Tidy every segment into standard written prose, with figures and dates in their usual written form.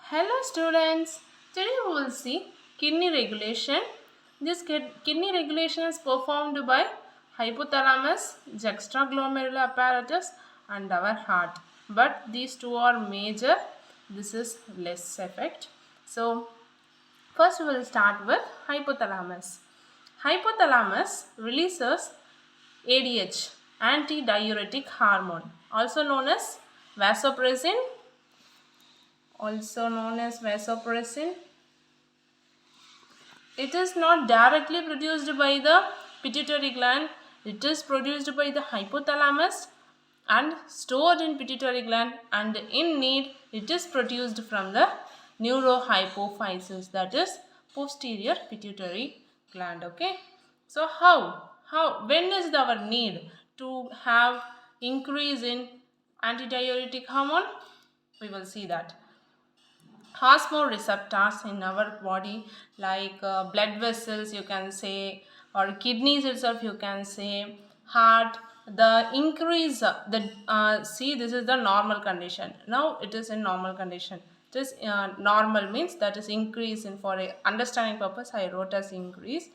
Hello students, today we will see kidney regulation. This kidney regulation is performed by hypothalamus, juxtaglomerular apparatus and our heart. But these two are major, this is less effect. So first we will start with hypothalamus. Hypothalamus releases ADH, antidiuretic hormone, also known as vasopressin. It is not directly produced by the pituitary gland. It is produced by the hypothalamus and stored in pituitary gland, and in need it is produced from the neurohypophysis, that is posterior pituitary gland. Okay, so when is our need to have increase in antidiuretic hormone? We will see that osmoreceptors in our body, like blood vessels you can say, or kidneys itself you can say, heart, the increase see, this is the normal condition. Now it is in normal condition. It is normal means that is increase in, for a understanding purpose I wrote as increase.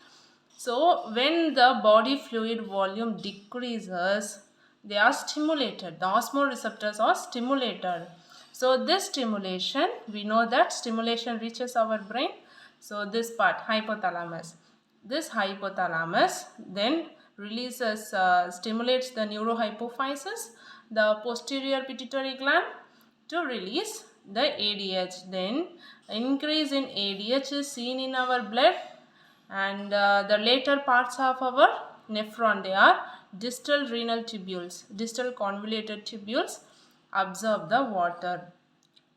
So when the body fluid volume decreases, they are stimulated. The osmoreceptors are stimulated. So this stimulation, we know that stimulation reaches our brain. So this part, hypothalamus. This hypothalamus then releases, stimulates the neurohypophysis, the posterior pituitary gland, to release the ADH. Then increase in ADH is seen in our blood, and the later parts of our nephron, they are distal renal tubules, distal convoluted tubules absorb the water.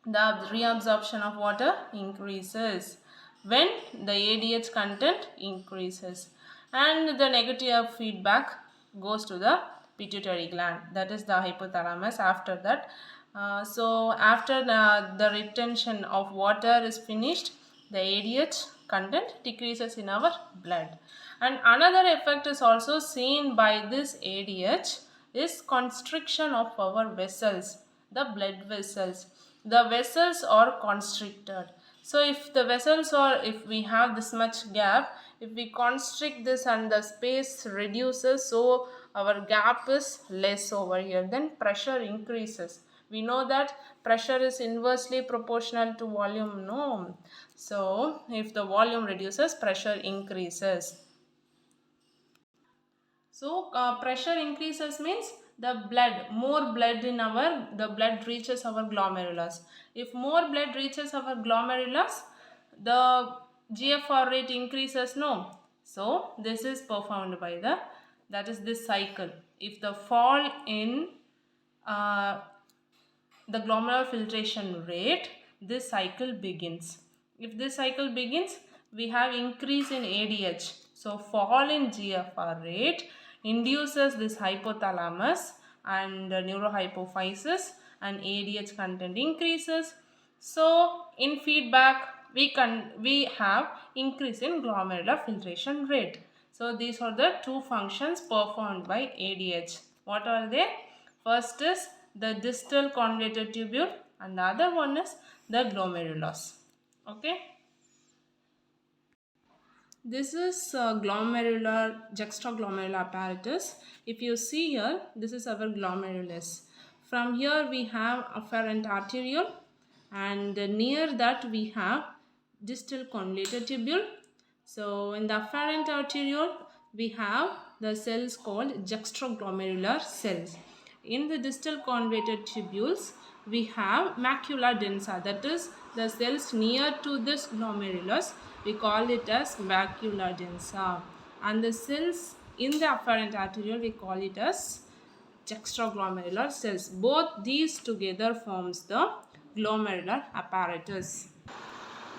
The reabsorption of water increases when the ADH content increases, and the negative feedback goes to the pituitary gland, that is the hypothalamus. After that, so after the retention of water is finished, the ADH content decreases in our blood. And another effect is also seen by this ADH is constriction of our vessels, the blood vessels. The vessels are constricted. So if the vessels are, if we have this much gap, if we constrict this and the space reduces, so our gap is less over here, then pressure increases. We know that pressure is inversely proportional to volume, no? So if the volume reduces, pressure increases. So pressure increases means the blood, more blood in our, the blood reaches our glomerulus. If more blood reaches our glomerulus, the GFR rate increases, no? So this is performed by the, that is this cycle. If the fall in uh, the glomerular filtration rate, this cycle begins. If this cycle begins, we have increase in ADH. So fall in GFR rate induces this hypothalamus and neurohypophysis, and ADH content increases. So in feedback, we have increase in glomerular filtration rate. So these are the two functions performed by ADH. What are they? First is the distal convoluted tubule, and the other one is the glomerulus. Okay. This is glomerular, juxtaglomerular apparatus. If you see here, this is our glomerulus. From here we have afferent arteriole, and near that we have distal convoluted tubule. So in the afferent arteriole we have the cells called juxtaglomerular cells. In the distal convoluted tubules we have macula densa, that is the cells near to this glomerulus, we call it as macula densa, and the cells in the afferent arteriole we call it as juxtaglomerular cells. Both these together forms the glomerular apparatus.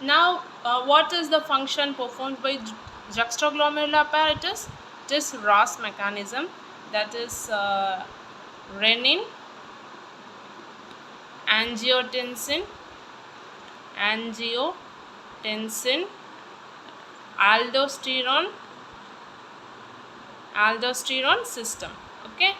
Now, what is the function performed by juxtaglomerular apparatus? It is Ross mechanism, that is renin, angiotensin, aldosterone system. Okay,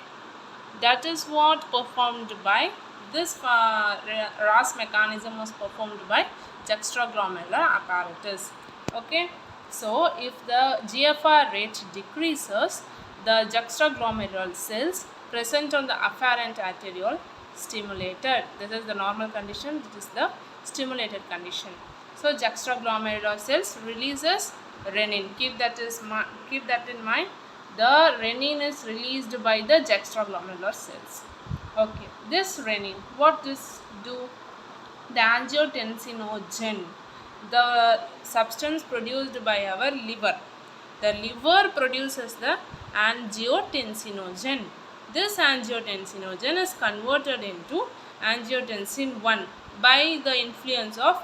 that is what performed by this RAS mechanism was performed by juxtaglomerular apparatus. Okay, so if the GFR rate decreases, the juxtaglomerular cells present on the afferent arteriole stimulated. This is the normal condition. This is the stimulated condition. So juxtaglomerular cells releases renin. Keep that in mind. The renin is released by the juxtaglomerular cells. Okay, this renin, what does do? The angiotensinogen, the substance produced by our liver. The liver produces the angiotensinogen. This angiotensinogen is converted into angiotensin 1 by the influence of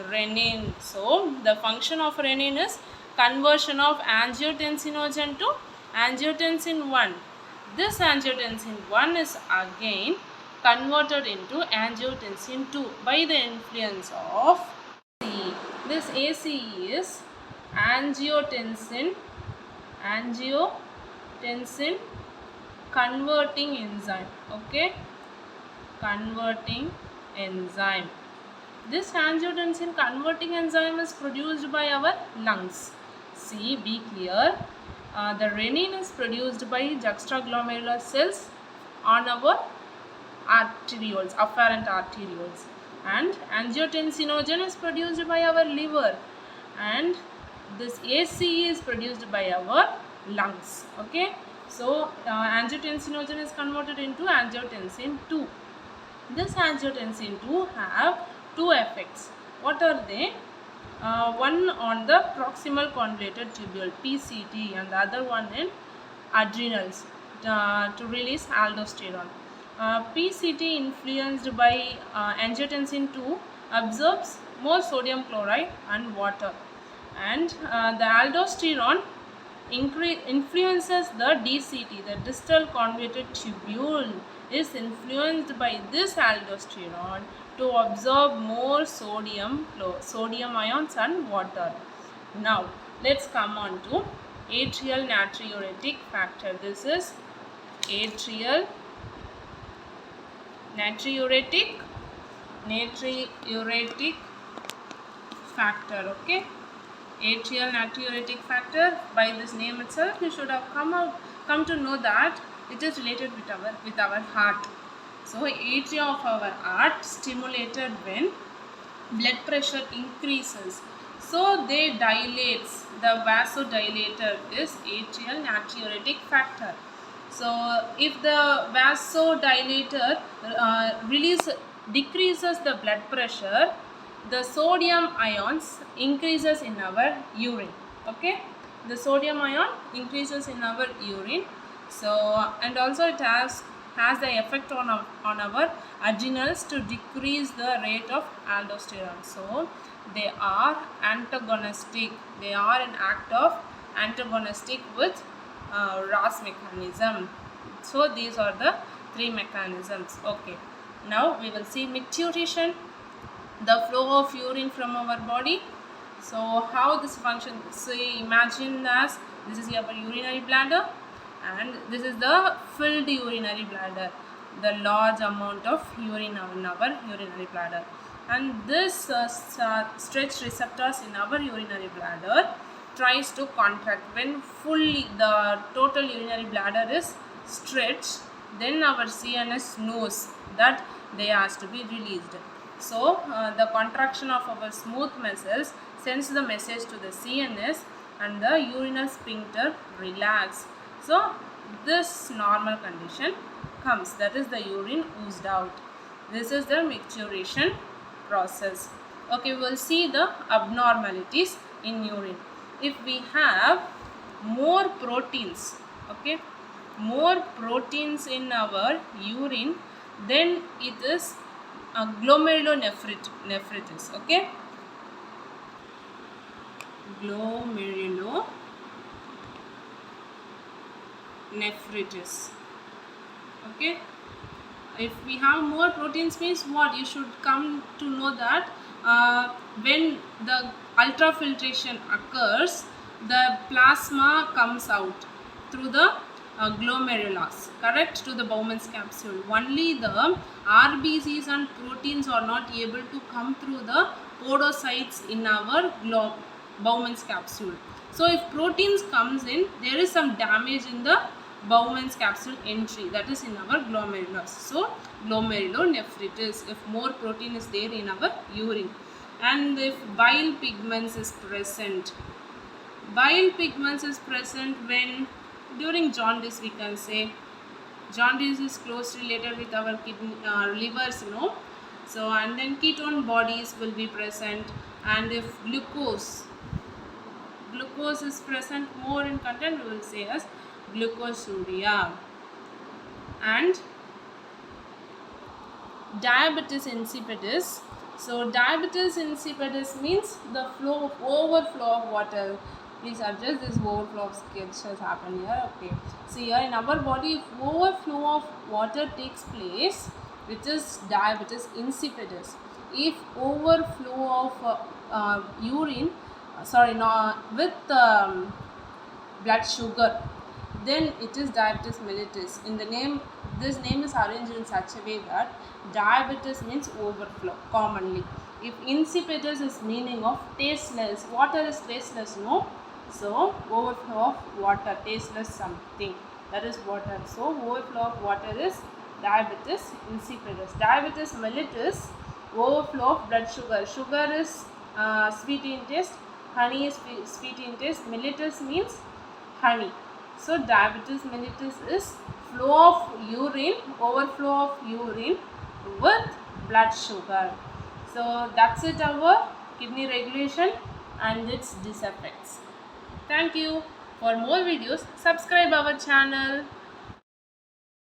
renin. So, the function of renin is conversion of angiotensinogen to angiotensin 1. This angiotensin 1 is again converted into angiotensin 2 by the influence of ACE. This ACE is angiotensin converting enzyme. Okay, converting enzyme. This angiotensin converting enzyme is produced by our lungs. See, be clear. The renin is produced by juxtaglomerular cells on our arterioles, afferent arterioles, and angiotensinogen is produced by our liver, and this ACE is produced by our lungs. Okay, so angiotensinogen is converted into angiotensin 2. This angiotensin 2 have two effects. What are they? One on the proximal convoluted tubule PCT, and the other one in adrenals to release aldosterone. PCT influenced by angiotensin 2 absorbs more sodium chloride and water, and the aldosterone influences the DCT, the distal convoluted tubule is influenced by this aldosterone to absorb more sodium ions and water. Now let's come on to atrial natriuretic factor. This is atrial natriuretic factor. Okay, atrial natriuretic factor, by this name itself you should have come to know that it is related with our heart. So atria of our heart stimulated when blood pressure increases, so they dilates. The vasodilator is atrial natriuretic factor. So if the vasodilator decreases the blood pressure, the sodium ions increases in our urine. Okay, the sodium ion increases in our urine. So, and also it has the effect on our adrenals to decrease the rate of aldosterone. So they are antagonistic. They are an act of antagonistic with RAS mechanism. So these are the three mechanisms. Okay, now we will see micturition, the flow of urine from our body. So how this functions? So imagine as this is our urinary bladder, and this is the filled urinary bladder, the large amount of urine in our urinary bladder, and this stretched receptors in our urinary bladder tries to contract. When fully the total urinary bladder is stretched, then our CNS knows that they has to be released. So the contraction of our smooth muscles sends the message to the CNS, and the urinary sphincter relax. So this normal condition comes, that is the urine oozed out. This is the micturition process. Okay, we will see the abnormalities in urine. If we have more proteins, okay, more proteins in our urine, then it is glomerulonephritis. Okay, glomerulonephritis. Okay, if we have more proteins means what? You should come to know that when the ultrafiltration occurs, the plasma comes out through the glomerulus, correct, to the Bowman's capsule. Only the RBCs and proteins are not able to come through the podocytes in our Bowman's capsule. So if proteins comes in, there is some damage in the Bowman's capsule entry, that is in our glomerulus. So glomerulonephritis, if more protein is there in our urine. And if bile pigments is present, bile pigments is present when during jaundice, we can say. Jaundice is closely related with our kidney, livers, So and then ketone bodies will be present, and if glucose is present more in content, we will say as glucosuria. And diabetes insipidus. So diabetes insipidus means the overflow of water. Please adjust this overflow of sketch has happened here. Okay. So here in our body, if overflow of water takes place, which is diabetes insipidus. If overflow of urine, with blood sugar, then it is diabetes mellitus. In the name, this name is arranged in such a way that diabetes means overflow commonly. If insipidus is meaning of tasteless, water is tasteless, no? So overflow of water, tasteless something, that is water. So overflow of water is diabetes insipidus. Diabetes mellitus, overflow of blood sugar. Sugar is sweet in taste, honey is sweet in taste, mellitus means honey. So diabetes mellitus is flow of urine, overflow of urine with blood sugar. So that's it, our kidney regulation and its diseffects. Thank you. For more videos, subscribe our channel.